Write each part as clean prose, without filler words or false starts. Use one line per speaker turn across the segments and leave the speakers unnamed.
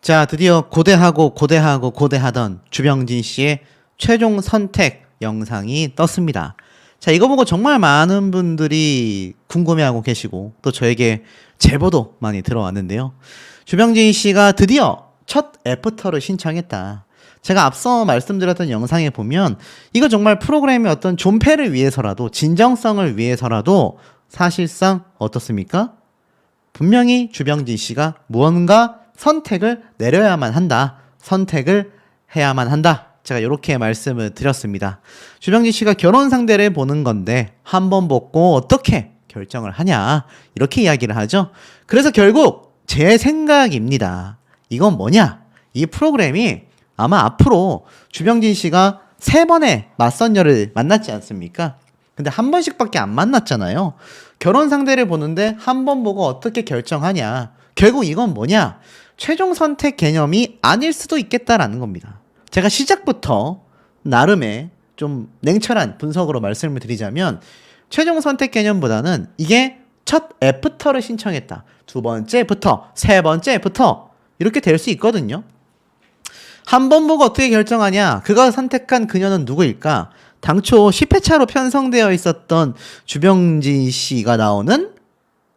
자, 드디어 고대하던 주병진 씨의 최종 선택 영상이 떴습니다. 자, 이거 보고 정말 많은 분들이 궁금해하고 계시고 또 저에게 제보도 많이 들어왔는데요. 주병진 씨가 드디어 첫 애프터를 신청했다. 제가 앞서 말씀드렸던 영상에 보면 이거 정말 프로그램의 어떤 존폐를 위해서라도 진정성을 위해서라도 사실상 어떻습니까? 분명히 주병진 씨가 무언가 선택을 내려야만 한다. 선택을 해야만 한다. 제가 이렇게 말씀을 드렸습니다. 주병진 씨가 결혼 상대를 보는 건데 한 번 보고 어떻게 결정을 하냐 이렇게 이야기를 하죠. 그래서 결국 제 생각입니다. 이건 뭐냐? 이 프로그램이 아마 앞으로 주병진 씨가 3번의 맞선녀를 만났지 않습니까? 근데 한 번씩밖에 안 만났잖아요. 결혼 상대를 보는데 한 번 보고 어떻게 결정하냐. 결국 이건 뭐냐? 최종 선택 개념이 아닐 수도 있겠다라는 겁니다. 제가 시작부터 나름의 좀 냉철한 분석으로 말씀을 드리자면 최종 선택 개념보다는 이게 첫 애프터를 신청했다. 2번째부터, 3번째부터 이렇게 될 수 있거든요. 한 번 보고 어떻게 결정하냐? 그가 선택한 그녀는 누구일까? 당초 10회차로 편성되어 있었던 주병진 씨가 나오는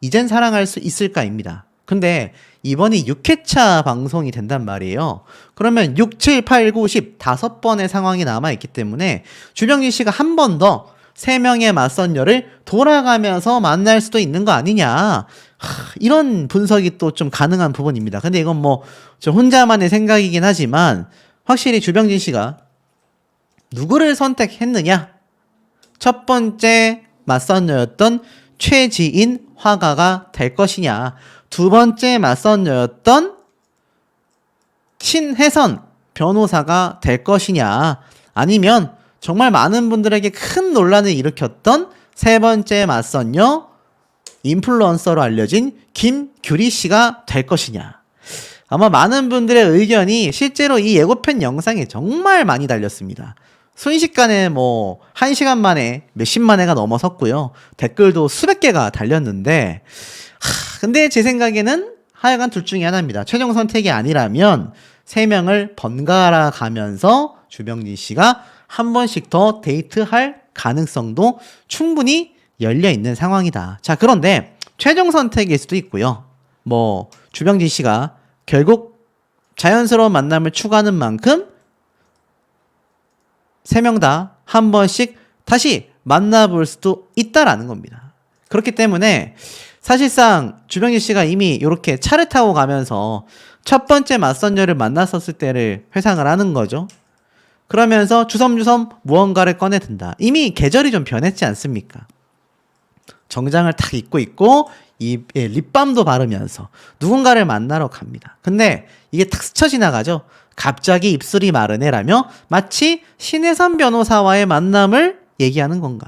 이젠 사랑할 수 있을까입니다. 근데 이번이 6회차 방송이 된단 말이에요. 그러면 6, 7, 8, 9, 10 5번의 상황이 남아있기 때문에 주병진 씨가 한 번 더 3명의 맞선녀를 돌아가면서 만날 수도 있는 거 아니냐. 이런 분석이 또 좀 가능한 부분입니다. 근데 이건 뭐 저 혼자만의 생각이긴 하지만 확실히 주병진 씨가 누구를 선택했느냐? 첫 번째 맞선녀였던 최지인 화가가 될 것이냐? 두 번째 맞선녀였던 신혜선 변호사가 될 것이냐? 아니면 정말 많은 분들에게 큰 논란을 일으켰던 세 번째 맞선녀 인플루언서로 알려진 김규리 씨가 될 것이냐? 아마 많은 분들의 의견이 실제로 이 예고편 영상에 정말 많이 달렸습니다. 순식간에 뭐 1시간 만에 몇십만 회가 넘어섰고요. 댓글도 수백 개가 달렸는데 근데 제 생각에는 하여간 둘 중에 하나입니다. 최종 선택이 아니라면 3명을 번갈아 가면서 주병진 씨가 한 번씩 더 데이트할 가능성도 충분히 열려있는 상황이다. 자, 그런데 최종 선택일 수도 있고요. 뭐 주병진 씨가 결국 자연스러운 만남을 추구하는 만큼 3명 다 한 번씩 다시 만나볼 수도 있다라는 겁니다. 그렇기 때문에 사실상 주병진 씨가 이미 이렇게 차를 타고 가면서 첫 번째 맞선녀를 만났었을 때를 회상을 하는 거죠. 그러면서 주섬주섬 무언가를 꺼내든다. 이미 계절이 좀 변했지 않습니까? 정장을 탁 입고 있고 입에 립밤도 바르면서 누군가를 만나러 갑니다. 근데 이게 탁 스쳐 지나가죠. 갑자기 입술이 마르네라며 마치 신혜선 변호사와의 만남을 얘기하는 건가.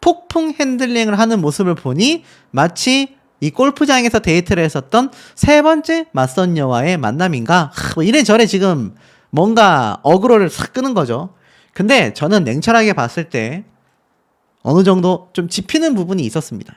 폭풍 핸들링을 하는 모습을 보니 마치 이 골프장에서 데이트를 했었던 세 번째 맞선녀와의 만남인가. 뭐 이래저래 지금 뭔가 어그로를 싹 끄는 거죠. 근데 저는 냉철하게 봤을 때 어느 정도 좀 짚히는 부분이 있었습니다.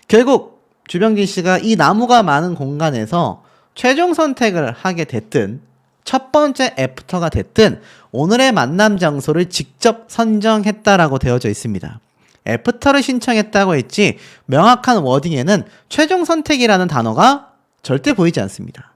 결국 주병진 씨가 이 나무가 많은 공간에서 최종 선택을 하게 됐든 첫 번째 애프터가 됐든 오늘의 만남 장소를 직접 선정했다라고 되어져 있습니다. 애프터를 신청했다고 했지 명확한 워딩에는 최종 선택이라는 단어가 절대 보이지 않습니다.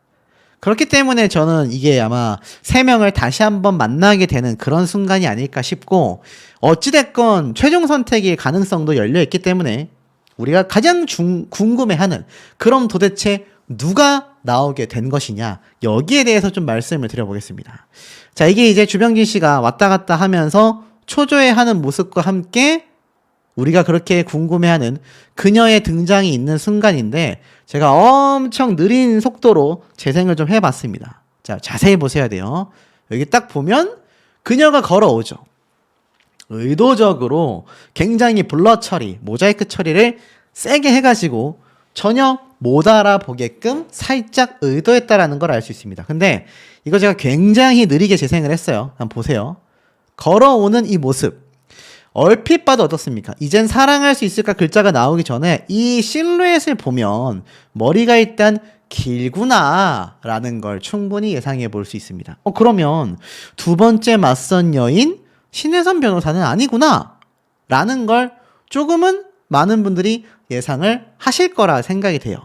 그렇기 때문에 저는 이게 아마 3명을 다시 한번 만나게 되는 그런 순간이 아닐까 싶고 어찌됐건 최종 선택의 가능성도 열려있기 때문에 우리가 가장 궁금해하는 그럼 도대체 누가 나오게 된 것이냐 여기에 대해서 좀 말씀을 드려보겠습니다. 자, 이게 이제 주병진 씨가 왔다 갔다 하면서 초조해하는 모습과 함께 우리가 그렇게 궁금해하는 그녀의 등장이 있는 순간인데 제가 엄청 느린 속도로 재생을 좀 해봤습니다. 자, 자세히 보셔야 돼요. 여기 딱 보면 그녀가 걸어오죠. 의도적으로 굉장히 블러 처리, 모자이크 처리를 세게 해가지고 전혀 못 알아보게끔 살짝 의도했다라는 걸 알 수 있습니다. 근데 이거 제가 굉장히 느리게 재생을 했어요. 한번 보세요. 걸어오는 이 모습. 얼핏 봐도 어떻습니까? 이젠 사랑할 수 있을까 글자가 나오기 전에 이 실루엣을 보면 머리가 일단 길구나 라는 걸 충분히 예상해 볼 수 있습니다. 그러면 두 번째 맞선 여인 신혜선 변호사는 아니구나 라는 걸 조금은 많은 분들이 예상을 하실 거라 생각이 돼요.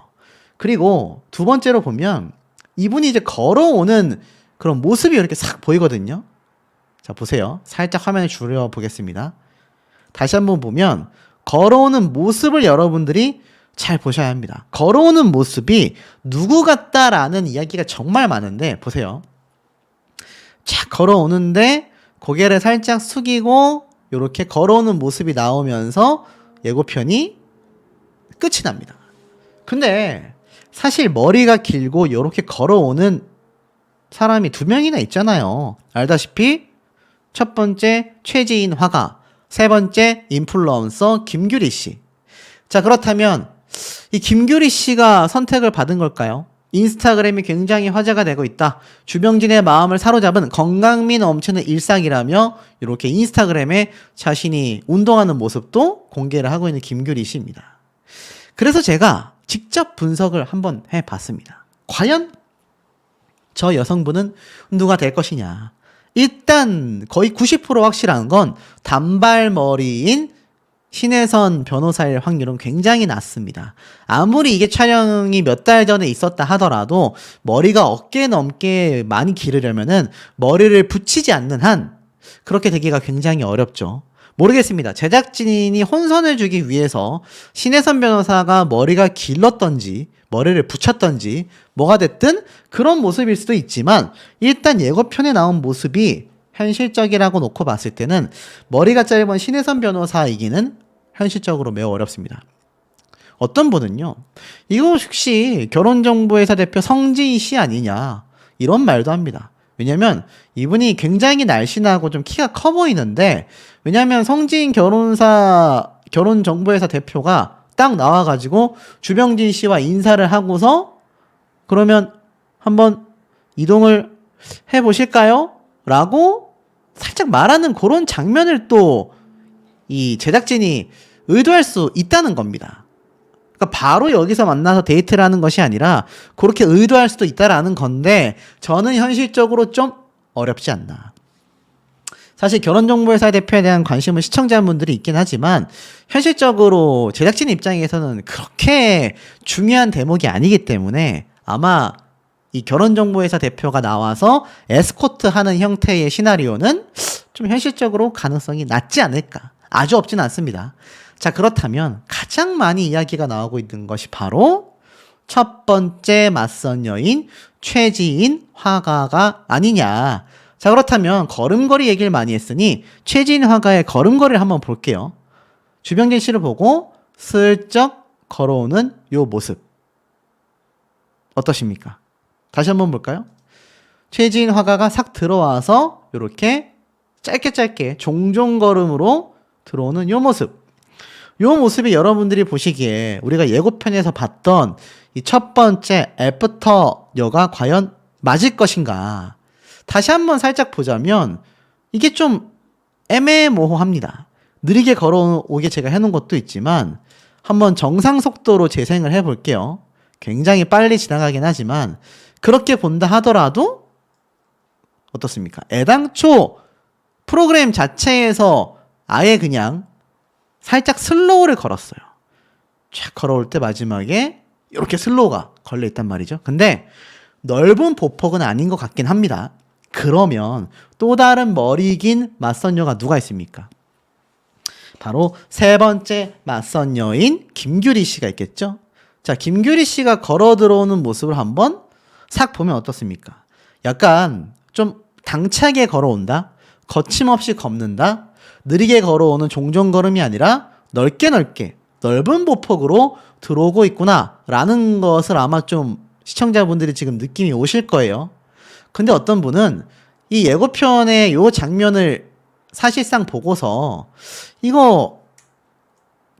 그리고 두 번째로 보면 이분이 이제 걸어오는 그런 모습이 이렇게 싹 보이거든요. 자, 보세요. 살짝 화면을 줄여 보겠습니다. 다시 한번 보면 걸어오는 모습을 여러분들이 잘 보셔야 합니다. 걸어오는 모습이 누구 같다라는 이야기가 정말 많은데 보세요. 쫙 걸어오는데 고개를 살짝 숙이고 이렇게 걸어오는 모습이 나오면서 예고편이 끝이 납니다. 근데 사실 머리가 길고 이렇게 걸어오는 사람이 두 명이나 있잖아요. 알다시피 첫 번째 최지인 화가, 세 번째 인플루언서 김규리 씨. 자, 그렇다면 이 김규리 씨가 선택을 받은 걸까요? 인스타그램이 굉장히 화제가 되고 있다. 주병진의 마음을 사로잡은 건강미 넘치는 일상이라며 이렇게 인스타그램에 자신이 운동하는 모습도 공개를 하고 있는 김규리 씨입니다. 그래서 제가 직접 분석을 한번 해봤습니다. 과연 저 여성분은 누가 될 것이냐. 일단 거의 90% 확실한 건 단발머리인 신혜선 변호사일 확률은 굉장히 낮습니다. 아무리 이게 촬영이 몇 달 전에 있었다 하더라도 머리가 어깨 넘게 많이 기르려면은 머리를 붙이지 않는 한 그렇게 되기가 굉장히 어렵죠. 모르겠습니다. 제작진이 혼선을 주기 위해서 신혜선 변호사가 머리가 길렀던지 머리를 붙였던지 뭐가 됐든 그런 모습일 수도 있지만 일단 예고편에 나온 모습이 현실적이라고 놓고 봤을 때는 머리가 짧은 신혜선 변호사이기는 현실적으로 매우 어렵습니다. 어떤 분은요, 이거 혹시 결혼정보회사 대표 성지희 씨 아니냐 이런 말도 합니다. 왜냐면 이분이 굉장히 날씬하고 좀 키가 커 보이는데 왜냐면 성지인 결혼정보회사 대표가 딱 나와가지고 주병진 씨와 인사를 하고서 그러면 한번 이동을 해보실까요? 라고 살짝 말하는 그런 장면을 또 이 제작진이 의도할 수 있다는 겁니다. 그러니까 바로 여기서 만나서 데이트를 하는 것이 아니라 그렇게 의도할 수도 있다라는 건데 저는 현실적으로 좀 어렵지 않나. 사실 결혼정보회사 대표에 대한 관심은 시청자분들이 있긴 하지만 현실적으로 제작진 입장에서는 그렇게 중요한 대목이 아니기 때문에 아마 이 결혼정보회사 대표가 나와서 에스코트 하는 형태의 시나리오는 좀 현실적으로 가능성이 낮지 않을까. 아주 없진 않습니다. 자, 그렇다면 가장 많이 이야기가 나오고 있는 것이 바로 첫 번째 맞선 여인 최지인 화가가 아니냐. 자, 그렇다면 걸음걸이 얘기를 많이 했으니 최지인 화가의 걸음걸이를 한번 볼게요. 주병진 씨를 보고 슬쩍 걸어오는 요 모습 어떠십니까? 다시 한번 볼까요? 최지인 화가가 싹 들어와서 이렇게 짧게 종종 걸음으로 들어오는 요 모습. 요 모습이 여러분들이 보시기에 우리가 예고편에서 봤던 이 첫 번째 애프터여가 과연 맞을 것인가? 다시 한번 살짝 보자면 이게 좀 애매모호합니다. 느리게 걸어오게 제가 해놓은 것도 있지만 한번 정상 속도로 재생을 해볼게요. 굉장히 빨리 지나가긴 하지만 그렇게 본다 하더라도 어떻습니까? 애당초 프로그램 자체에서 아예 그냥 살짝 슬로우를 걸었어요. 쫙 걸어올 때 마지막에 이렇게 슬로우가 걸려있단 말이죠. 근데 넓은 보폭은 아닌 것 같긴 합니다. 그러면 또 다른 머리 긴 맞선녀가 누가 있습니까? 바로 세 번째 맞선녀인 김규리 씨가 있겠죠. 자, 김규리 씨가 걸어 들어오는 모습을 한번 싹 보면 어떻습니까? 약간 좀 당차게 걸어온다? 거침없이 걷는다? 느리게 걸어오는 종종걸음이 아니라 넓게 넓은 보폭으로 들어오고 있구나 라는 것을 아마 좀 시청자분들이 지금 느낌이 오실 거예요. 근데 어떤 분은 이 예고편의 요 장면을 사실상 보고서 이거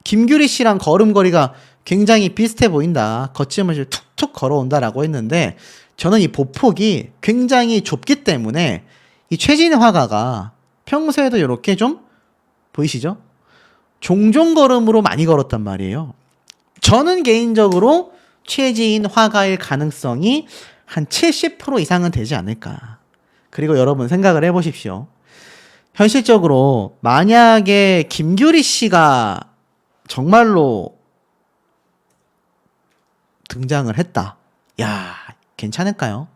김규리 씨랑 걸음걸이가 굉장히 비슷해 보인다. 거침없이 툭툭 걸어온다라고 했는데 저는 이 보폭이 굉장히 좁기 때문에 이 최진 화가가 평소에도 이렇게 좀 보이시죠? 종종 걸음으로 많이 걸었단 말이에요. 저는 개인적으로 최지인 화가일 가능성이 한 70% 이상은 되지 않을까. 그리고 여러분 생각을 해보십시오. 현실적으로 만약에 김규리 씨가 정말로 등장을 했다. 야, 괜찮을까요?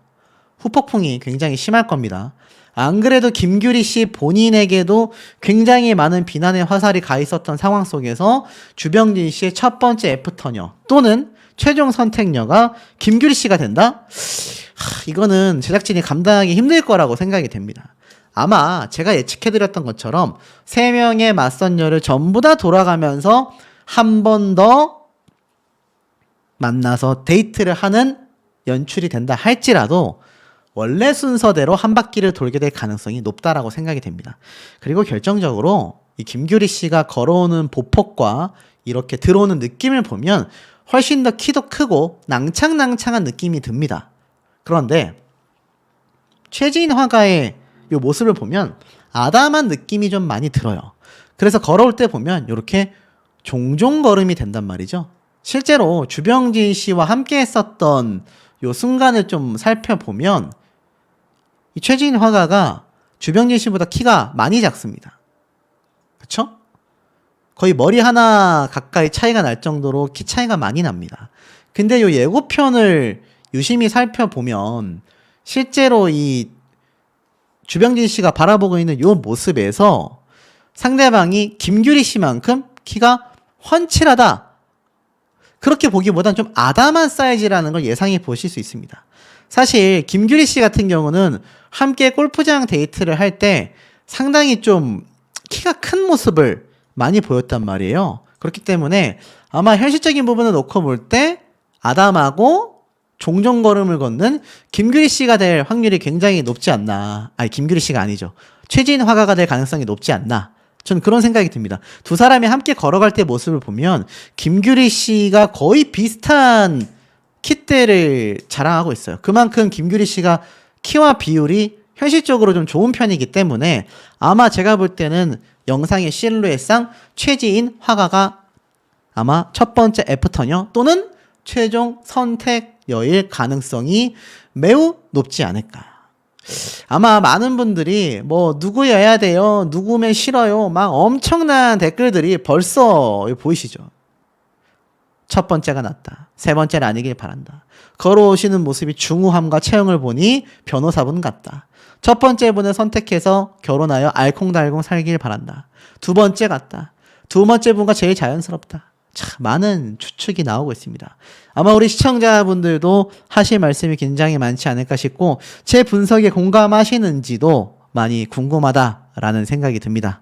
후폭풍이 굉장히 심할 겁니다. 안 그래도 김규리 씨 본인에게도 굉장히 많은 비난의 화살이 가 있었던 상황 속에서 주병진 씨의 첫 번째 애프터녀 또는 최종 선택녀가 김규리 씨가 된다? 이거는 제작진이 감당하기 힘들 거라고 생각이 됩니다. 아마 제가 예측해드렸던 것처럼 3명의 맞선녀를 전부 다 돌아가면서 한 번 더 만나서 데이트를 하는 연출이 된다 할지라도 원래 순서대로 한 바퀴를 돌게 될 가능성이 높다라고 생각이 됩니다. 그리고 결정적으로 이 김규리 씨가 걸어오는 보폭과 이렇게 들어오는 느낌을 보면 훨씬 더 키도 크고 낭창낭창한 느낌이 듭니다. 그런데 최지인 화가의 이 모습을 보면 아담한 느낌이 좀 많이 들어요. 그래서 걸어올 때 보면 이렇게 종종 걸음이 된단 말이죠. 실제로 주병진 씨와 함께 했었던 이 순간을 좀 살펴보면 이 최지인 화가가 주병진 씨보다 키가 많이 작습니다. 그쵸? 거의 머리 하나 가까이 차이가 날 정도로 키 차이가 많이 납니다. 근데 이 예고편을 유심히 살펴보면 실제로 이 주병진 씨가 바라보고 있는 이 모습에서 상대방이 김규리 씨만큼 키가 훤칠하다. 그렇게 보기보단 좀 아담한 사이즈라는 걸 예상해 보실 수 있습니다. 사실 김규리 씨 같은 경우는 함께 골프장 데이트를 할 때 상당히 좀 키가 큰 모습을 많이 보였단 말이에요. 그렇기 때문에 아마 현실적인 부분을 놓고 볼 때 아담하고 종종 걸음을 걷는 김규리 씨가 될 확률이 굉장히 높지 않나. 아니, 김규리 씨가 아니죠. 최지인 화가가 될 가능성이 높지 않나. 전 그런 생각이 듭니다. 두 사람이 함께 걸어갈 때 모습을 보면 김규리 씨가 거의 비슷한 키대를 자랑하고 있어요. 그만큼 김규리 씨가 키와 비율이 현실적으로 좀 좋은 편이기 때문에 아마 제가 볼 때는 영상의 실루엣상 최지인 화가가 아마 첫 번째 애프터녀 또는 최종 선택여일 가능성이 매우 높지 않을까. 아마 많은 분들이 뭐 누구여야 돼요, 누구면 싫어요, 막 엄청난 댓글들이 벌써 보이시죠? 첫 번째가 낫다, 세 번째는 아니길 바란다, 걸어오시는 모습이 중후함과 체형을 보니 변호사분 같다, 첫 번째 분을 선택해서 결혼하여 알콩달콩 살길 바란다, 두 번째 같다, 두 번째 분과 제일 자연스럽다. 참 많은 추측이 나오고 있습니다. 아마 우리 시청자분들도 하실 말씀이 굉장히 많지 않을까 싶고 제 분석에 공감하시는지도 많이 궁금하다라는 생각이 듭니다.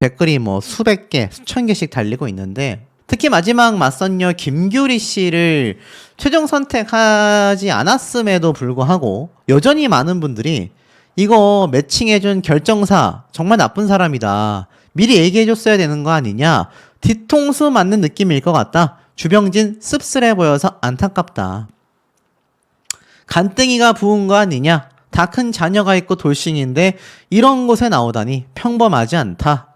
댓글이 뭐 수백 개, 수천 개씩 달리고 있는데 특히 마지막 맞선녀 김규리 씨를 최종 선택하지 않았음에도 불구하고 여전히 많은 분들이 이거 매칭해준 결정사 정말 나쁜 사람이다, 미리 얘기해줬어야 되는 거 아니냐, 뒤통수 맞는 느낌일 것 같다, 주병진 씁쓸해 보여서 안타깝다, 간땡이가 부은 거 아니냐, 다 큰 자녀가 있고 돌싱인데 이런 곳에 나오다니 평범하지 않다,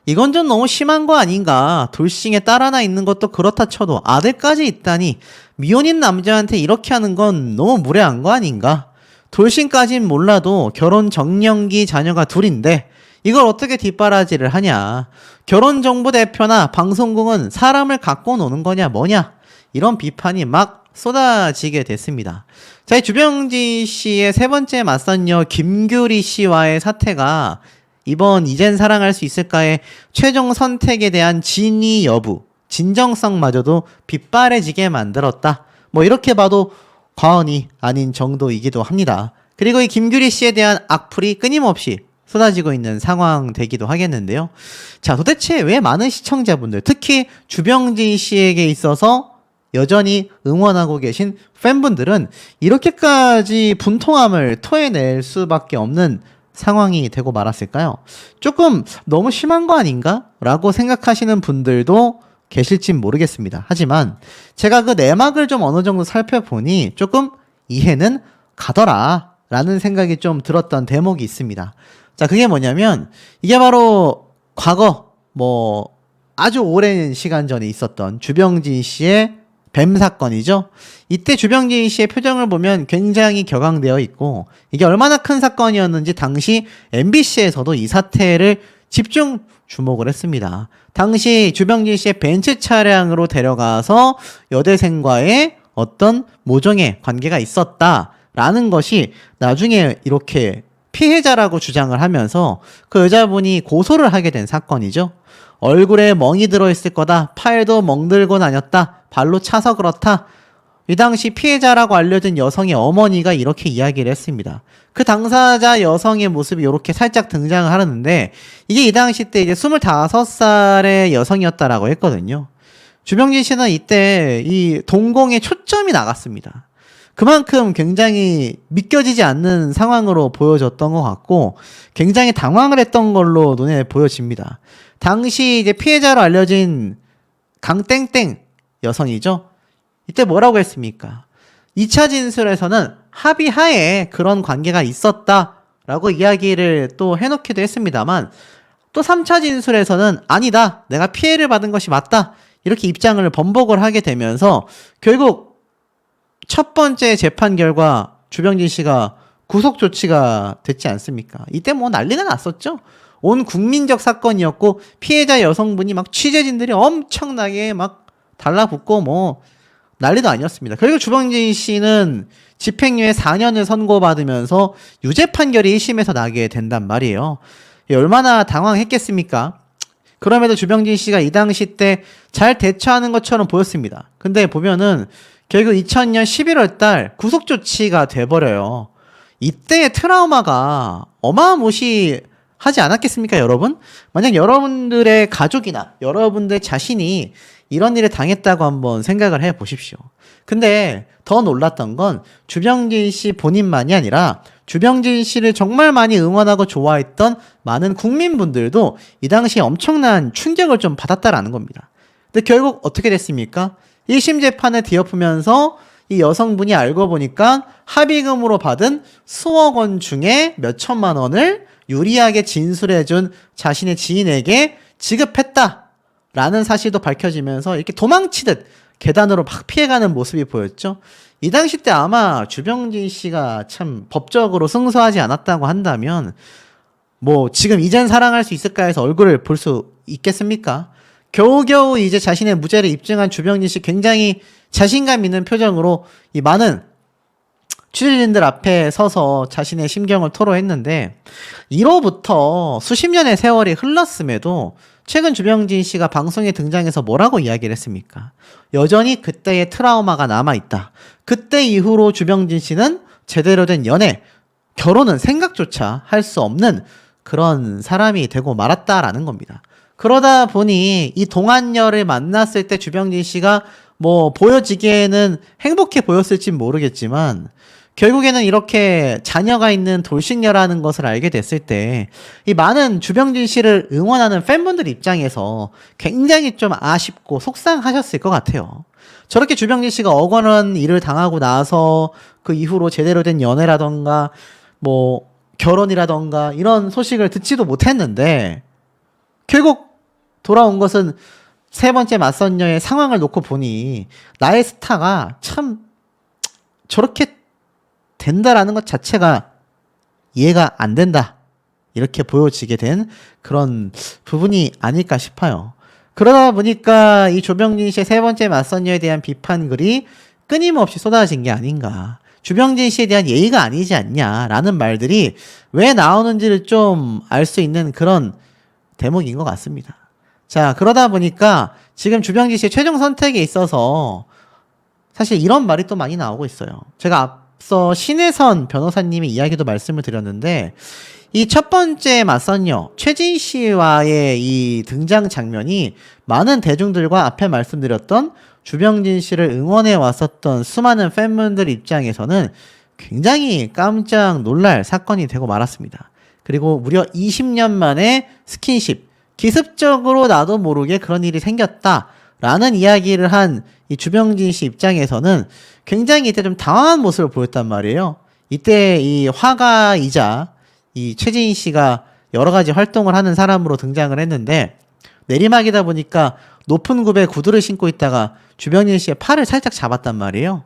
이건 좀 너무 심한 거 아닌가, 돌싱에 딸 하나 있는 것도 그렇다 쳐도 아들까지 있다니 미혼인 남자한테 이렇게 하는 건 너무 무례한 거 아닌가, 돌싱까진 몰라도 결혼 정년기 자녀가 둘인데 이걸 어떻게 뒷바라지를 하냐, 결혼정보대표나 방송국은 사람을 갖고 노는 거냐 뭐냐, 이런 비판이 막 쏟아지게 됐습니다. 자, 이 주병진 씨의 세 번째 맞선녀 김규리 씨와의 사태가 이번 이젠 사랑할 수 있을까의 최종 선택에 대한 진위 여부, 진정성마저도 빗바래지게 만들었다, 뭐 이렇게 봐도 과언이 아닌 정도이기도 합니다. 그리고 이 김규리 씨에 대한 악플이 끊임없이 쏟아지고 있는 상황 되기도 하겠는데요. 자, 도대체 왜 많은 시청자분들, 특히 주병진 씨에게 있어서 여전히 응원하고 계신 팬분들은 이렇게까지 분통함을 토해낼 수밖에 없는 상황이 되고 말았을까요? 조금 너무 심한 거 아닌가? 라고 생각하시는 분들도 계실진 모르겠습니다. 하지만 제가 그 내막을 좀 어느 정도 살펴보니 조금 이해는 가더라 라는 생각이 좀 들었던 대목이 있습니다. 자, 그게 뭐냐면 이게 바로 과거 뭐 아주 오랜 시간 전에 있었던 주병진 씨의 뱀 사건이죠. 이때 주병진 씨의 표정을 보면 굉장히 격앙되어 있고 이게 얼마나 큰 사건이었는지 당시 MBC에서도 이 사태를 집중 주목을 했습니다. 당시 주병진 씨의 벤츠 차량으로 데려가서 여대생과의 어떤 모종의 관계가 있었다라는 것이 나중에 이렇게 피해자라고 주장을 하면서 그 여자분이 고소를 하게 된 사건이죠. 얼굴에 멍이 들어있을 거다. 팔도 멍들고 다녔다. 발로 차서 그렇다. 이 당시 피해자라고 알려진 여성의 어머니가 이렇게 이야기를 했습니다. 그 당사자 여성의 모습이 이렇게 살짝 등장을 하는데 이게 이 당시 때 이제 25살의 여성이었다라고 했거든요. 주병진 씨는 이때 이 동공에 초점이 나갔습니다. 그만큼 굉장히 믿겨지지 않는 상황으로 보여졌던 것 같고 굉장히 당황을 했던 걸로 눈에 보여집니다. 당시 이제 피해자로 알려진 강땡땡 여성이죠. 이때 뭐라고 했습니까? 2차 진술에서는 합의하에 그런 관계가 있었다라고 이야기를 또 해놓기도 했습니다만 또 3차 진술에서는 아니다. 내가 피해를 받은 것이 맞다. 이렇게 입장을 번복을 하게 되면서 결국 첫 번째 재판 결과 주병진 씨가 구속 조치가 됐지 않습니까? 이때 뭐 난리가 났었죠. 온 국민적 사건이었고 피해자 여성분이 막 취재진들이 엄청나게 막 달라붙고 뭐 난리도 아니었습니다. 그리고 주병진 씨는 집행유예 4년을 선고받으면서 유죄 판결이 1심에서 나게 된단 말이에요. 얼마나 당황했겠습니까? 그럼에도 주병진 씨가 이 당시 때 잘 대처하는 것처럼 보였습니다. 근데 보면은 결국 2000년 11월 달 구속 조치가 돼버려요. 이때의 트라우마가 어마무시하지 않았겠습니까, 여러분? 만약 여러분들의 가족이나 여러분들 자신이 이런 일을 당했다고 한번 생각을 해 보십시오. 근데 더 놀랐던 건 주병진 씨 본인만이 아니라 주병진 씨를 정말 많이 응원하고 좋아했던 많은 국민분들도 이 당시에 엄청난 충격을 좀 받았다라는 겁니다. 근데 결국 어떻게 됐습니까? 1심 재판을 뒤엎으면서 이 여성분이 알고 보니까 합의금으로 받은 수억 원 중에 몇 천만 원을 유리하게 진술해준 자신의 지인에게 지급했다라는 사실도 밝혀지면서 이렇게 도망치듯 계단으로 막 피해가는 모습이 보였죠. 이 당시 때 아마 주병진 씨가 참 법적으로 승소하지 않았다고 한다면 뭐 지금 이젠 사랑할 수 있을까 해서 얼굴을 볼 수 있겠습니까? 겨우겨우 이제 자신의 무죄를 입증한 주병진 씨 굉장히 자신감 있는 표정으로 이 많은 취재진들 앞에 서서 자신의 심경을 토로했는데 이로부터 수십 년의 세월이 흘렀음에도 최근 주병진 씨가 방송에 등장해서 뭐라고 이야기를 했습니까? 여전히 그때의 트라우마가 남아있다. 그때 이후로 주병진 씨는 제대로 된 연애, 결혼은 생각조차 할 수 없는 그런 사람이 되고 말았다라는 겁니다. 그러다 보니 이 동안녀를 만났을 때 주병진 씨가 뭐 보여지기에는 행복해 보였을지 모르겠지만 결국에는 이렇게 자녀가 있는 돌싱녀라는 것을 알게 됐을 때 이 많은 주병진 씨를 응원하는 팬분들 입장에서 굉장히 좀 아쉽고 속상하셨을 것 같아요. 저렇게 주병진 씨가 억울한 일을 당하고 나서 그 이후로 제대로 된 연애라던가 뭐 결혼이라던가 이런 소식을 듣지도 못했는데 결국 돌아온 것은 세 번째 맞선녀의 상황을 놓고 보니 나의 스타가 참 저렇게 된다라는 것 자체가 이해가 안 된다. 이렇게 보여지게 된 그런 부분이 아닐까 싶어요. 그러다 보니까 이 조병진 씨의 세 번째 맞선녀에 대한 비판 글이 끊임없이 쏟아진 게 아닌가. 주병진 씨에 대한 예의가 아니지 않냐라는 말들이 왜 나오는지를 좀 알 수 있는 그런 대목인 것 같습니다. 자, 그러다 보니까 지금 주병진 씨의 최종 선택에 있어서 사실 이런 말이 또 많이 나오고 있어요. 제가 앞서 신혜선 변호사님의 이야기도 말씀을 드렸는데 이 첫 번째 맞선녀 최진 씨와의 이 등장 장면이 많은 대중들과 앞에 말씀드렸던 주병진 씨를 응원해 왔었던 수많은 팬분들 입장에서는 굉장히 깜짝 놀랄 사건이 되고 말았습니다. 그리고 무려 20년 만에 스킨십, 기습적으로 나도 모르게 그런 일이 생겼다라는 이야기를 한 이 주병진 씨 입장에서는 굉장히 이때 좀 당황한 모습을 보였단 말이에요. 이때 이 화가이자 이 최진 씨가 여러 가지 활동을 하는 사람으로 등장을 했는데 내리막이다 보니까 높은 굽에 구두를 신고 있다가 주병진 씨의 팔을 살짝 잡았단 말이에요.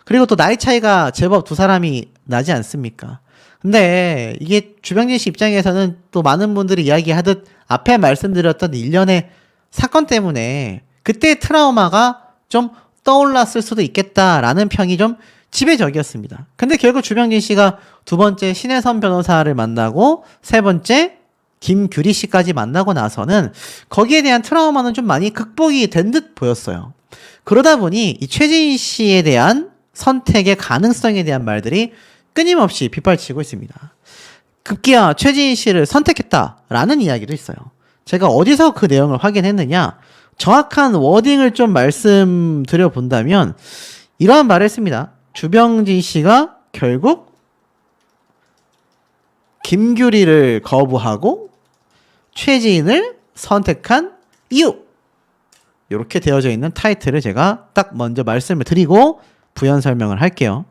그리고 또 나이 차이가 제법 두 사람이 나지 않습니까? 근데 이게 주병진 씨 입장에서는 또 많은 분들이 이야기하듯 앞에 말씀드렸던 일련의 사건 때문에 그때의 트라우마가 좀 떠올랐을 수도 있겠다라는 평이 좀 지배적이었습니다. 근데 결국 주병진 씨가 두 번째 신혜선 변호사를 만나고 세 번째 김규리 씨까지 만나고 나서는 거기에 대한 트라우마는 좀 많이 극복이 된 듯 보였어요. 그러다 보니 이 최지인 씨에 대한 선택의 가능성에 대한 말들이 끊임없이 빗발치고 있습니다. 급기야 최지인 씨를 선택했다라는 이야기도 있어요. 제가 어디서 그 내용을 확인했느냐? 정확한 워딩을 좀 말씀드려 본다면 이러한 말을 했습니다. 주병진 씨가 결국 김규리를 거부하고 최지인을 선택한 이유, 이렇게 되어져 있는 타이틀을 제가 딱 먼저 말씀을 드리고 부연 설명을 할게요.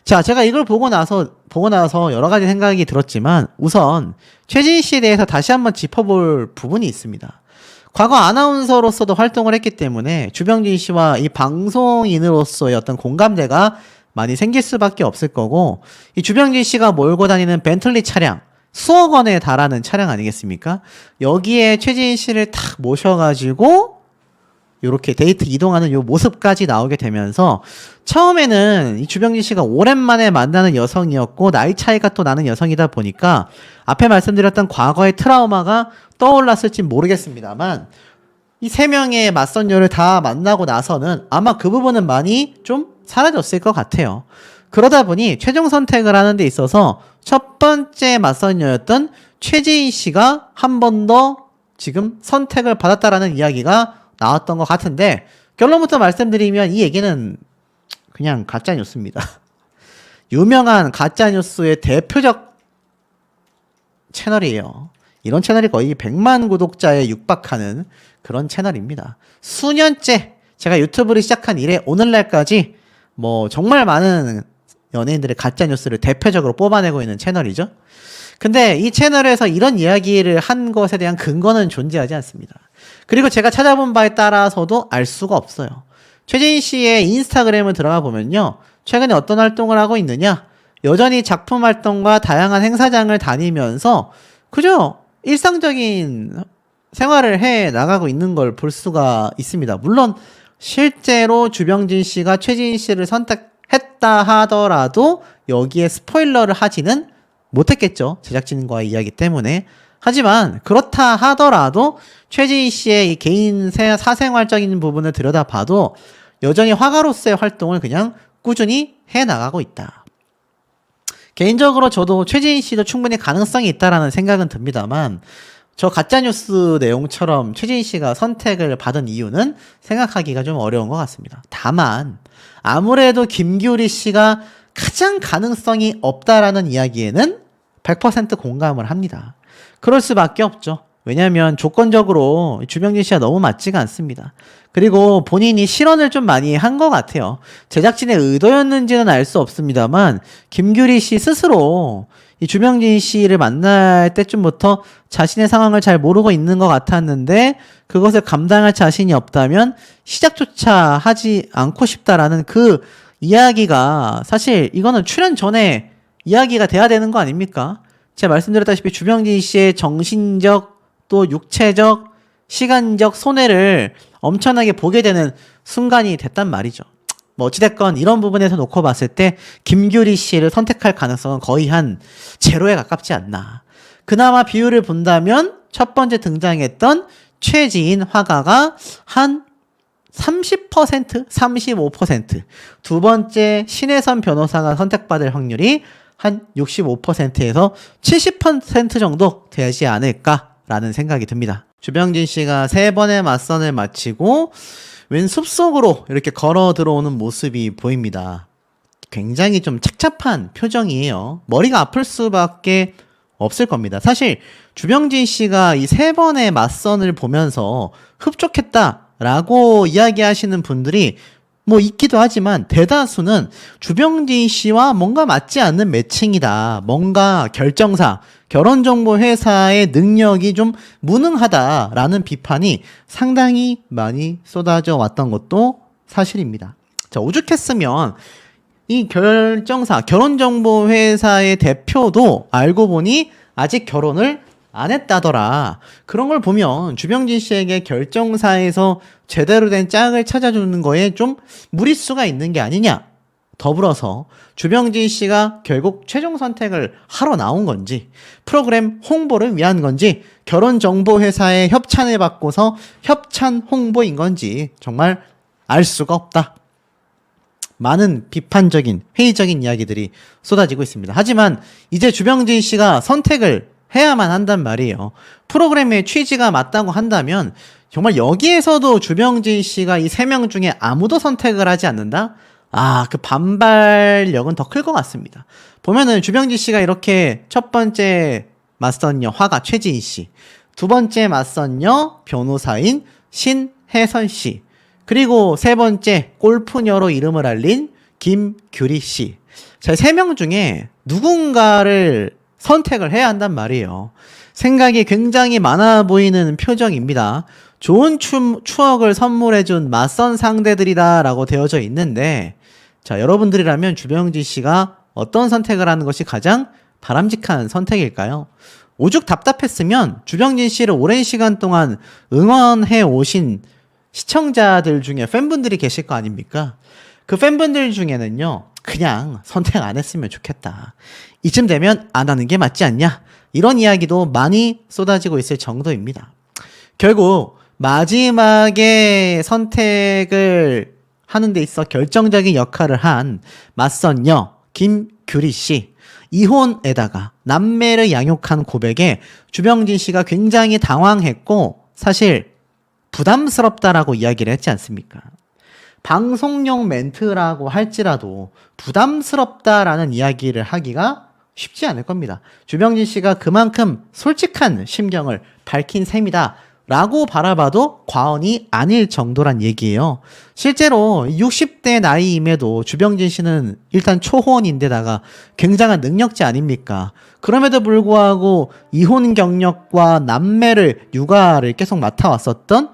자, 제가 이걸 보고 나서 여러 가지 생각이 들었지만 우선 최지인 씨에 대해서 다시 한번 짚어볼 부분이 있습니다. 과거 아나운서로서도 활동을 했기 때문에 주병진 씨와 이 방송인으로서의 어떤 공감대가 많이 생길 수밖에 없을 거고, 이 주병진 씨가 몰고 다니는 벤틀리 차량, 수억 원에 달하는 차량 아니겠습니까? 여기에 최지인 씨를 탁 모셔가지고 이렇게 데이트 이동하는 요 모습까지 나오게 되면서 처음에는 이 주병진 씨가 오랜만에 만나는 여성이었고 나이 차이가 또 나는 여성이다 보니까 앞에 말씀드렸던 과거의 트라우마가 떠올랐을지 모르겠습니다만 이 세 명의 맞선녀를 다 만나고 나서는 아마 그 부분은 많이 좀 사라졌을 것 같아요. 그러다 보니 최종 선택을 하는 데 있어서 첫 번째 맞선녀였던 최지인 씨가 한 번 더 지금 선택을 받았다라는 이야기가 나왔던 것 같은데, 결론부터 말씀드리면 이 얘기는 그냥 가짜뉴스입니다. 유명한 가짜뉴스의 대표적 채널이에요. 이런 채널이 거의 100만 구독자에 육박하는 그런 채널입니다. 수년째 제가 유튜브를 시작한 이래 오늘날까지 뭐 정말 많은 연예인들의 가짜뉴스를 대표적으로 뽑아내고 있는 채널이죠. 근데 이 채널에서 이런 이야기를 한 것에 대한 근거는 존재하지 않습니다. 그리고 제가 찾아본 바에 따라서도 알 수가 없어요. 최지인 씨의 인스타그램을 들어가 보면요, 최근에 어떤 활동을 하고 있느냐, 여전히 작품 활동과 다양한 행사장을 다니면서 그저 일상적인 생활을 해 나가고 있는 걸 볼 수가 있습니다. 물론 실제로 주병진 씨가 최지인 씨를 선택했다 하더라도 여기에 스포일러를 하지는 못했겠죠. 제작진과의 이야기 때문에. 하지만 그렇다 하더라도 최지인 씨의 이 개인 사생활적인 부분을 들여다봐도 여전히 화가로서의 활동을 그냥 꾸준히 해나가고 있다. 개인적으로 저도 최지인 씨도 충분히 가능성이 있다라는 생각은 듭니다만 저 가짜뉴스 내용처럼 최지인 씨가 선택을 받은 이유는 생각하기가 좀 어려운 것 같습니다. 다만 아무래도 김규리 씨가 가장 가능성이 없다라는 이야기에는 100% 공감을 합니다. 그럴 수밖에 없죠. 왜냐하면 조건적으로 주병진 씨가 너무 맞지가 않습니다. 그리고 본인이 실언을 좀 많이 한 것 같아요. 제작진의 의도였는지는 알 수 없습니다만 김규리 씨 스스로 이 주병진 씨를 만날 때쯤부터 자신의 상황을 잘 모르고 있는 것 같았는데 그것을 감당할 자신이 없다면 시작조차 하지 않고 싶다라는 그 이야기가, 사실 이거는 출연 전에 이야기가 돼야 되는 거 아닙니까? 제가 말씀드렸다시피 주병진 씨의 정신적 또 육체적 시간적 손해를 엄청나게 보게 되는 순간이 됐단 말이죠. 뭐 어찌됐건 이런 부분에서 놓고 봤을 때 김규리 씨를 선택할 가능성은 거의 한 제로에 가깝지 않나. 그나마 비율을 본다면 첫 번째 등장했던 최지인 화가가 한 30%, 35%, 두 번째 신혜선 변호사가 선택받을 확률이 한 65%에서 70% 정도 되지 않을까라는 생각이 듭니다. 주병진 씨가 세 번의 맞선을 마치고 웬 숲속으로 이렇게 걸어 들어오는 모습이 보입니다. 굉장히 좀 착잡한 표정이에요. 머리가 아플 수밖에 없을 겁니다. 사실 주병진 씨가 이 세 번의 맞선을 보면서 흡족했다라고 이야기하시는 분들이 뭐 있기도 하지만 대다수는 주병진 씨와 뭔가 맞지 않는 매칭이다. 뭔가 결정사, 결혼정보회사의 능력이 좀 무능하다라는 비판이 상당히 많이 쏟아져 왔던 것도 사실입니다. 자, 오죽했으면 이 결정사, 결혼정보회사의 대표도 알고 보니 아직 결혼을 안 했다더라. 그런 걸 보면 주병진 씨에게 결정사에서 제대로 된 짝을 찾아주는 거에 좀 무리수가 있는 게 아니냐. 더불어서 주병진 씨가 결국 최종 선택을 하러 나온 건지, 프로그램 홍보를 위한 건지, 결혼정보회사의 협찬을 받고서 협찬 홍보인 건지 정말 알 수가 없다. 많은 비판적인, 회의적인 이야기들이 쏟아지고 있습니다. 하지만 이제 주병진 씨가 선택을 해야만 한단 말이에요. 프로그램의 취지가 맞다고 한다면 정말 여기에서도 주병진 씨가 이 3명 중에 아무도 선택을 하지 않는다? 그 반발력은 더 클 것 같습니다. 보면은 주병진 씨가 이렇게 첫 번째 맞선녀 화가 최지인 씨, 두 번째 맞선녀 변호사인 신혜선 씨, 그리고 세 번째 골프녀로 이름을 알린 김규리 씨. 자, 3명 중에 누군가를 선택을 해야 한단 말이에요. 생각이 굉장히 많아 보이는 표정입니다. 좋은 추억을 선물해준 맞선 상대들이다 라고 되어져 있는데, 자, 여러분들이라면 주병진 씨가 어떤 선택을 하는 것이 가장 바람직한 선택일까요? 오죽 답답했으면 주병진 씨를 오랜 시간 동안 응원해 오신 시청자들 중에 팬분들이 계실 거 아닙니까? 그 팬분들 중에는요, 그냥 선택 안 했으면 좋겠다. 이쯤 되면 안 하는 게 맞지 않냐? 이런 이야기도 많이 쏟아지고 있을 정도입니다. 결국 마지막에 선택을 하는 데 있어 결정적인 역할을 한 맞선녀 김규리 씨, 이혼에다가 남매를 양육한 고백에 주병진 씨가 굉장히 당황했고 사실 부담스럽다라고 이야기를 했지 않습니까? 방송용 멘트라고 할지라도 부담스럽다라는 이야기를 하기가 쉽지 않을 겁니다. 주병진 씨가 그만큼 솔직한 심경을 밝힌 셈이다 라고 바라봐도 과언이 아닐 정도란 얘기예요. 실제로 60대 나이임에도 주병진 씨는 일단 초혼인데다가 굉장한 능력자 아닙니까? 그럼에도 불구하고 이혼 경력과 남매를 육아를 계속 맡아왔었던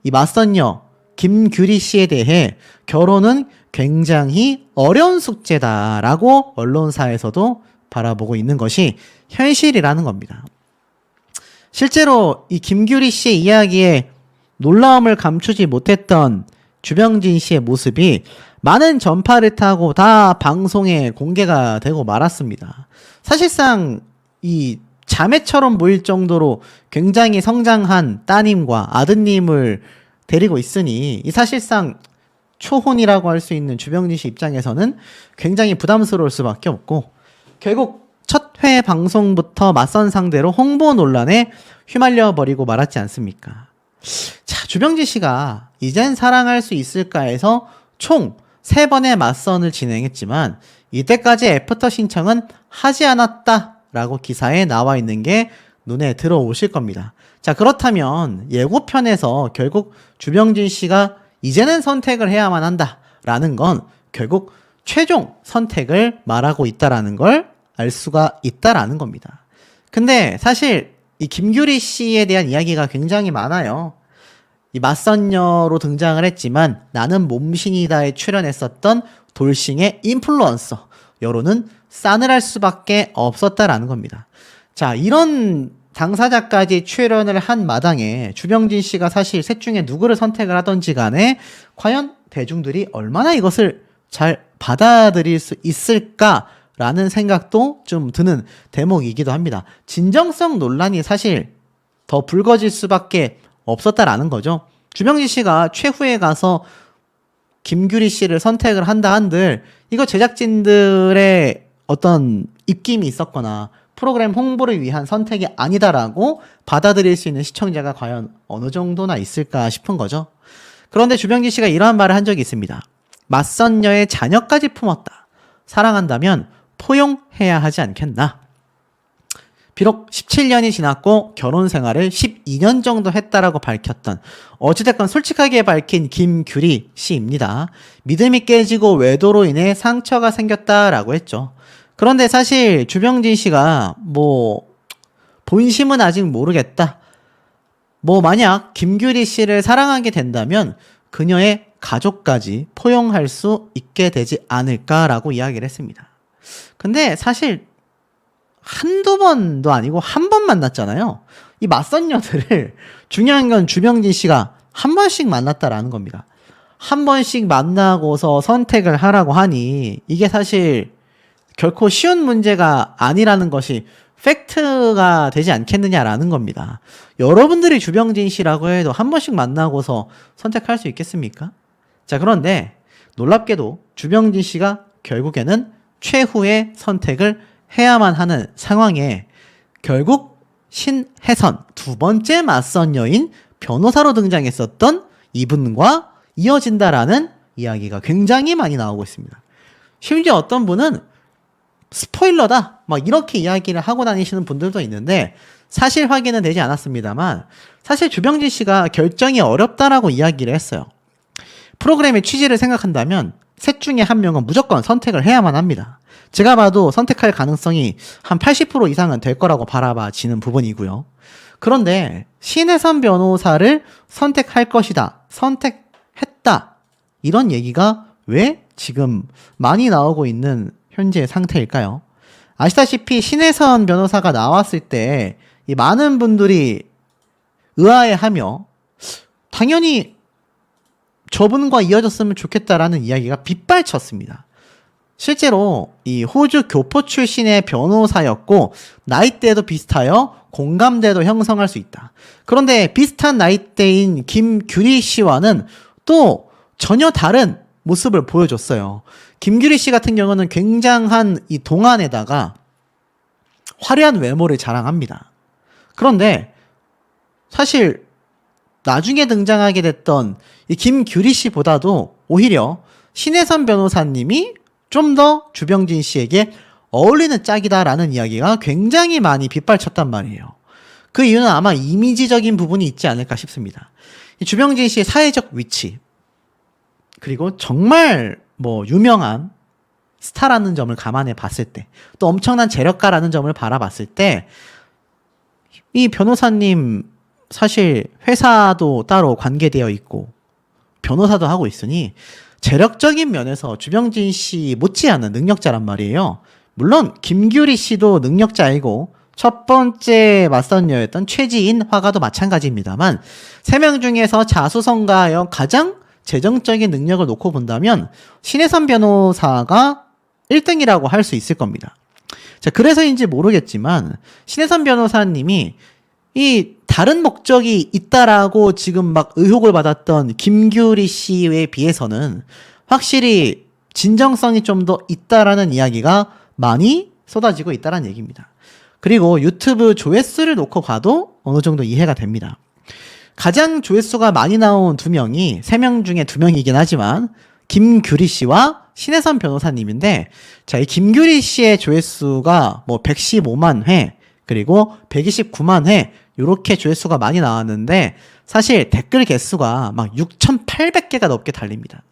이 맞선녀 김규리 씨에 대해 결혼은 굉장히 어려운 숙제다라고 언론사에서도 바라보고 있는 것이 현실이라는 겁니다. 실제로 이 김규리 씨의 이야기에 놀라움을 감추지 못했던 주병진 씨의 모습이 많은 전파를 타고 다 방송에 공개가 되고 말았습니다. 사실상 이 자매처럼 보일 정도로 굉장히 성장한 따님과 아드님을 데리고 있으니 이 사실상 초혼이라고 할 수 있는 주병진 씨 입장에서는 굉장히 부담스러울 수밖에 없고 결국 첫 회 방송부터 맞선 상대로 홍보 논란에 휘말려 버리고 말았지 않습니까? 자, 주병진 씨가 이젠 사랑할 수 있을까 해서 총 3번의 맞선을 진행했지만 이때까지 애프터 신청은 하지 않았다라고 기사에 나와 있는 게 눈에 들어오실 겁니다. 자, 그렇다면 예고편에서 결국 주병진 씨가 이제는 선택을 해야만 한다라는 건 결국 최종 선택을 말하고 있다라는 걸 알 수가 있다라는 겁니다. 근데 사실 이 김규리 씨에 대한 이야기가 굉장히 많아요. 이 맞선녀로 등장을 했지만 나는 몸신이다에 출연했었던 돌싱의 인플루언서 여론은 싸늘할 수밖에 없었다라는 겁니다. 자, 이런 당사자까지 출연을 한 마당에 주병진 씨가 사실 셋 중에 누구를 선택을 하던지 간에 과연 대중들이 얼마나 이것을 잘 받아들일 수 있을까라는 생각도 좀 드는 대목이기도 합니다. 진정성 논란이 사실 더 불거질 수밖에 없었다라는 거죠. 주병진 씨가 최후에 가서 김규리 씨를 선택을 한다 한들 이거 제작진들의 어떤 입김이 있었거나 프로그램 홍보를 위한 선택이 아니다라고 받아들일 수 있는 시청자가 과연 어느 정도나 있을까 싶은 거죠. 그런데 주병진 씨가 이러한 말을 한 적이 있습니다. 맞선녀의 자녀까지 품었다. 사랑한다면 포용해야 하지 않겠나? 비록 17년이 지났고 결혼 생활을 12년 정도 했다라고 밝혔던, 어찌됐건 솔직하게 밝힌 김규리 씨입니다. 믿음이 깨지고 외도로 인해 상처가 생겼다라고 했죠. 그런데 사실 주병진 씨가 본심은 아직 모르겠다, 만약 김규리 씨를 사랑하게 된다면 그녀의 가족까지 포용할 수 있게 되지 않을까라고 이야기를 했습니다. 근데 사실 한두 번도 아니고 한 번 만났잖아요. 이 맞선녀들을, 중요한 건 주병진 씨가 한 번씩 만났다라는 겁니다. 한 번씩 만나고서 선택을 하라고 하니 이게 사실 결코 쉬운 문제가 아니라는 것이 팩트가 되지 않겠느냐라는 겁니다. 여러분들이 주병진 씨라고 해도 한 번씩 만나고서 선택할 수 있겠습니까? 자, 그런데 놀랍게도 주병진 씨가 결국에는 최후의 선택을 해야만 하는 상황에 결국 신혜선, 두 번째 맞선녀인 변호사로 등장했었던 이분과 이어진다라는 이야기가 굉장히 많이 나오고 있습니다. 심지어 어떤 분은 스포일러다 이렇게 이야기를 하고 다니시는 분들도 있는데, 사실 확인은 되지 않았습니다만 사실 주병진 씨가 결정이 어렵다라고 이야기를 했어요. 프로그램의 취지를 생각한다면 셋 중에 한 명은 무조건 선택을 해야만 합니다. 제가 봐도 선택할 가능성이 한 80% 이상은 될 거라고 바라봐지는 부분이고요. 그런데 신혜선 변호사를 선택할 것이다, 선택했다, 이런 얘기가 왜 지금 많이 나오고 있는 현재 상태일까요? 아시다시피 신혜선 변호사가 나왔을 때 이 많은 분들이 의아해하며 당연히 저분과 이어졌으면 좋겠다라는 이야기가 빗발쳤습니다. 실제로 이 호주 교포 출신의 변호사였고 나이대도 비슷하여 공감대도 형성할 수 있다. 그런데 비슷한 나이대인 김규리 씨와는 또 전혀 다른 모습을 보여줬어요. 김규리 씨 같은 경우는 굉장한 이 동안에다가 화려한 외모를 자랑합니다. 그런데 사실 나중에 등장하게 됐던 이 김규리 씨보다도 오히려 신혜선 변호사님이 좀 더 주병진 씨에게 어울리는 짝이다라는 이야기가 굉장히 많이 빗발쳤단 말이에요. 그 이유는 아마 이미지적인 부분이 있지 않을까 싶습니다. 이 주병진 씨의 사회적 위치, 그리고 정말 유명한 스타라는 점을 감안해 봤을 때, 또 엄청난 재력가라는 점을 바라봤을 때, 이 변호사님 사실 회사도 따로 관계되어 있고 변호사도 하고 있으니 재력적인 면에서 주병진 씨 못지않은 능력자란 말이에요. 물론 김규리 씨도 능력자이고 첫 번째 맞선녀였던 최지인 화가도 마찬가지입니다만, 세 명 중에서 자수성가하여 가장 재정적인 능력을 놓고 본다면 신혜선 변호사가 1등이라고 할 수 있을 겁니다. 자, 그래서인지 모르겠지만 신혜선 변호사님이 이 다른 목적이 있다라고 지금 막 의혹을 받았던 김규리 씨에 비해서는 확실히 진정성이 좀 더 있다라는 이야기가 많이 쏟아지고 있다라는 얘기입니다. 그리고 유튜브 조회수를 놓고 봐도 어느 정도 이해가 됩니다. 가장 조회수가 많이 나온 두 명이, 세 명 중에 두 명이긴 하지만 김규리 씨와 신혜선 변호사님인데, 자, 이 김규리 씨의 조회수가 115만 회, 그리고 129만 회, 요렇게 조회수가 많이 나왔는데, 사실 댓글 개수가 막 6,800개가 넘게 달립니다.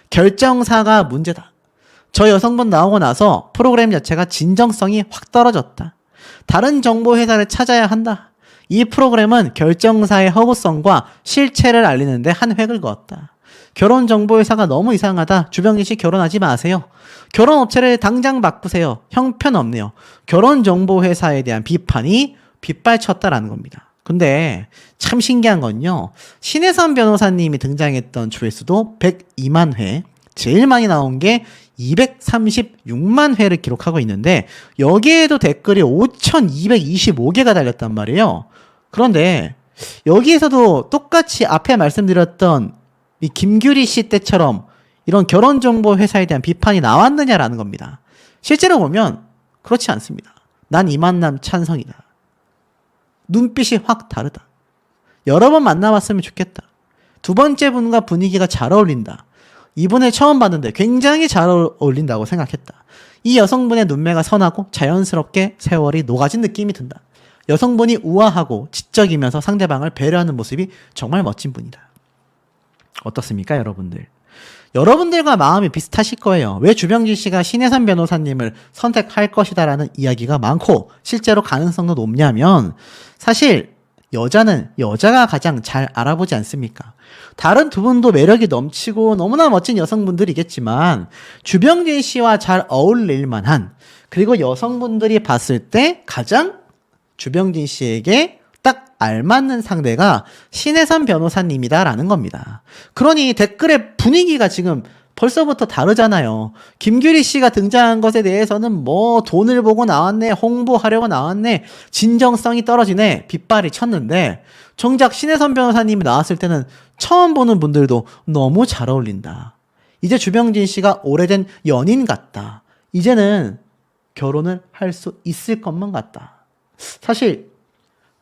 결정사가 문제다. 저 여성분 나오고 나서 프로그램 자체가 진정성이 확 떨어졌다. 다른 정보 회사를 찾아야 한다. 이 프로그램은 결정사의 허구성과 실체를 알리는데 한 획을 그었다. 결혼정보회사가 너무 이상하다. 주병진 씨 결혼하지 마세요. 결혼업체를 당장 바꾸세요. 형편없네요. 결혼정보회사에 대한 비판이 빗발쳤다라는 겁니다. 근데 참 신기한 건요, 신혜선 변호사님이 등장했던 조회수도 102만 회, 제일 많이 나온 게 236만 회를 기록하고 있는데, 여기에도 댓글이 5,225개가 달렸단 말이에요. 그런데 여기에서도 똑같이 앞에 말씀드렸던 이 김규리 씨 때처럼 이런 결혼정보 회사에 대한 비판이 나왔느냐라는 겁니다. 실제로 보면 그렇지 않습니다. 난 이 만남 찬성이다. 눈빛이 확 다르다. 여러 번 만나봤으면 좋겠다. 두 번째 분과 분위기가 잘 어울린다. 이분을 처음 봤는데 굉장히 잘 어울린다고 생각했다. 이 여성분의 눈매가 선하고 자연스럽게 세월이 녹아진 느낌이 든다. 여성분이 우아하고 지적이면서 상대방을 배려하는 모습이 정말 멋진 분이다. 어떻습니까, 여러분들? 여러분들과 마음이 비슷하실 거예요. 왜 주병진 씨가 신혜선 변호사님을 선택할 것이다라는 이야기가 많고 실제로 가능성도 높냐면, 사실 여자는 여자가 가장 잘 알아보지 않습니까? 다른 두 분도 매력이 넘치고 너무나 멋진 여성분들이겠지만 주병진 씨와 잘 어울릴 만한, 그리고 여성분들이 봤을 때 가장 주병진 씨에게 딱 알맞는 상대가 신혜선 변호사님이다라는 겁니다. 그러니 댓글의 분위기가 지금 벌써부터 다르잖아요. 김규리 씨가 등장한 것에 대해서는 뭐 돈을 보고 나왔네, 홍보하려고 나왔네, 진정성이 떨어지네, 빗발이 쳤는데, 정작 신혜선 변호사님이 나왔을 때는 처음 보는 분들도 너무 잘 어울린다. 이제 주병진 씨가 오래된 연인 같다. 이제는 결혼을 할 수 있을 것만 같다. 사실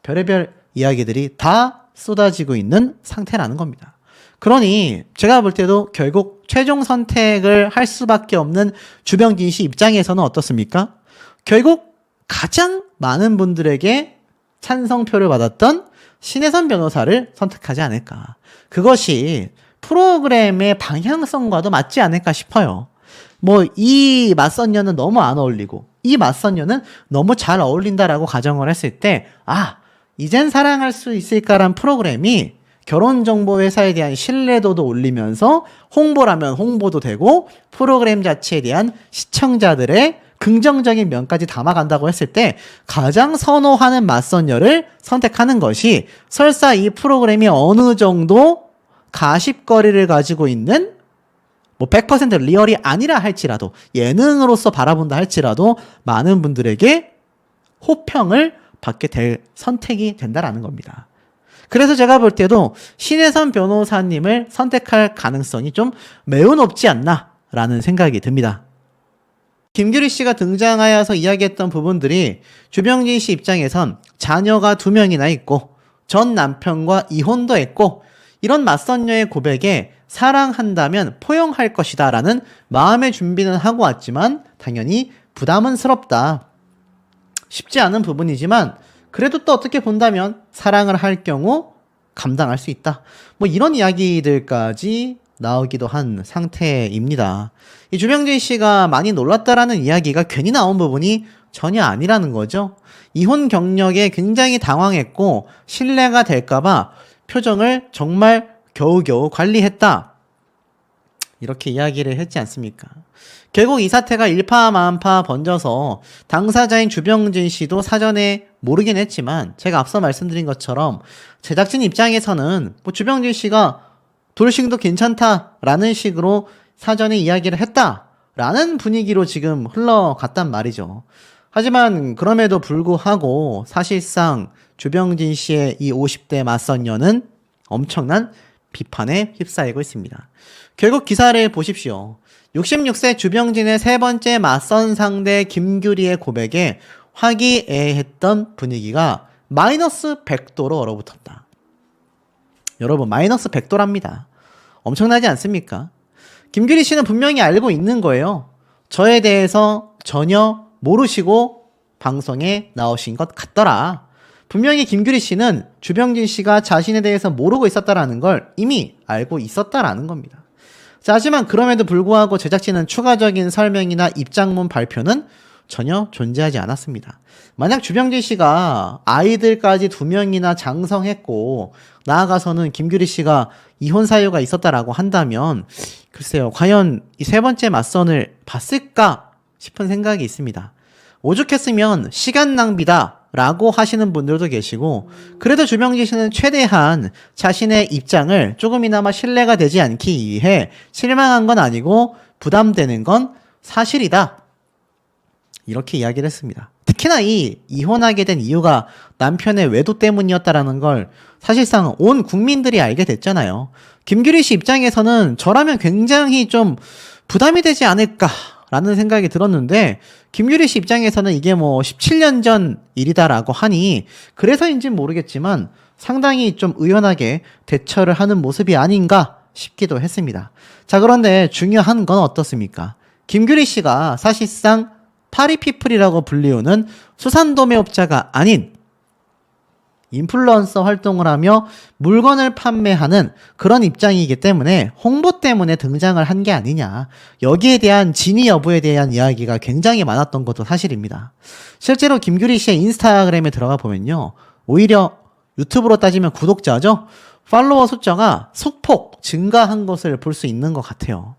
별의별 이야기들이 다 쏟아지고 있는 상태라는 겁니다. 그러니 제가 볼 때도 결국 최종 선택을 할 수밖에 없는 주병진 씨 입장에서는 어떻습니까? 결국 가장 많은 분들에게 찬성표를 받았던 신혜선 변호사를 선택하지 않을까. 그것이 프로그램의 방향성과도 맞지 않을까 싶어요. 뭐 이 맞선녀는 너무 안 어울리고 이 맞선녀는 너무 잘 어울린다라고 가정을 했을 때, 이젠 사랑할 수 있을까란 프로그램이 결혼정보회사에 대한 신뢰도도 올리면서 홍보라면 홍보도 되고 프로그램 자체에 대한 시청자들의 긍정적인 면까지 담아간다고 했을 때 가장 선호하는 맞선녀를 선택하는 것이 설사 이 프로그램이 어느 정도 가십거리를 가지고 있는, 뭐 100% 리얼이 아니라 할지라도, 예능으로서 바라본다 할지라도 많은 분들에게 호평을 받게 될 선택이 된다라는 겁니다. 그래서 제가 볼 때도 신혜선 변호사님을 선택할 가능성이 좀 매우 높지 않나라는 생각이 듭니다. 김규리 씨가 등장하여서 이야기했던 부분들이 주병진 씨 입장에선 자녀가 2명이나 있고 전 남편과 이혼도 했고 이런 맞선녀의 고백에 사랑한다면 포용할 것이다 라는 마음의 준비는 하고 왔지만 당연히 부담스럽다. 쉽지 않은 부분이지만 그래도 또 어떻게 본다면 사랑을 할 경우 감당할 수 있다. 뭐 이런 이야기들까지 나오기도 한 상태입니다. 이 주병진 씨가 많이 놀랐다라는 이야기가 괜히 나온 부분이 전혀 아니라는 거죠. 이혼 경력에 굉장히 당황했고 신뢰가 될까봐 표정을 정말 겨우겨우 관리했다. 이렇게 이야기를 했지 않습니까? 결국 이 사태가 일파만파 번져서 당사자인 주병진 씨도 사전에 모르긴 했지만 제가 앞서 말씀드린 것처럼 제작진 입장에서는 뭐 주병진 씨가 돌싱도 괜찮다라는 식으로 사전에 이야기를 했다라는 분위기로 지금 흘러갔단 말이죠. 하지만 그럼에도 불구하고 사실상 주병진 씨의 이 50대 맞선녀는 엄청난 비판에 휩싸이고 있습니다. 결국 기사를 보십시오. 66세 주병진의 세 번째 맞선 상대 김규리의 고백에 화기애애했던 분위기가 마이너스 100도로 얼어붙었다. 여러분, 마이너스 100도랍니다. 엄청나지 않습니까? 김규리 씨는 분명히 알고 있는 거예요. 저에 대해서 전혀 모르시고 방송에 나오신 것 같더라. 분명히 김규리 씨는 주병진 씨가 자신에 대해서 모르고 있었다라는 걸 이미 알고 있었다라는 겁니다. 자, 하지만 그럼에도 불구하고 제작진은 추가적인 설명이나 입장문 발표는 전혀 존재하지 않았습니다. 만약 주병진 씨가 아이들까지 2명이나 장성했고 나아가서는 김규리 씨가 이혼 사유가 있었다라고 한다면 글쎄요, 과연 이 세 번째 맞선을 봤을까 싶은 생각이 있습니다. 오죽했으면 시간 낭비다 라고 하시는 분들도 계시고, 그래도 주병진 씨는 최대한 자신의 입장을 조금이나마 신뢰가 되지 않기 위해 실망한 건 아니고 부담되는 건 사실이다, 이렇게 이야기를 했습니다. 특히나 이혼하게 된 이유가 남편의 외도 때문이었다라는 걸 사실상 온 국민들이 알게 됐잖아요. 김규리 씨 입장에서는 저라면 굉장히 좀 부담이 되지 않을까라는 생각이 들었는데, 김규리 씨 입장에서는 이게 뭐 17년 전 일이다라고 하니 그래서인지는 모르겠지만 상당히 좀 의연하게 대처를 하는 모습이 아닌가 싶기도 했습니다. 자, 그런데 중요한 건 어떻습니까? 김규리 씨가 사실상 파리피플이라고 불리우는 수산도매업자가 아닌 인플루언서 활동을 하며 물건을 판매하는 그런 입장이기 때문에 홍보 때문에 등장을 한 게 아니냐. 여기에 대한 진위 여부에 대한 이야기가 굉장히 많았던 것도 사실입니다. 실제로 김규리 씨의 인스타그램에 들어가 보면요. 오히려 유튜브로 따지면 구독자죠. 팔로워 숫자가 소폭 증가한 것을 볼 수 있는 것 같아요.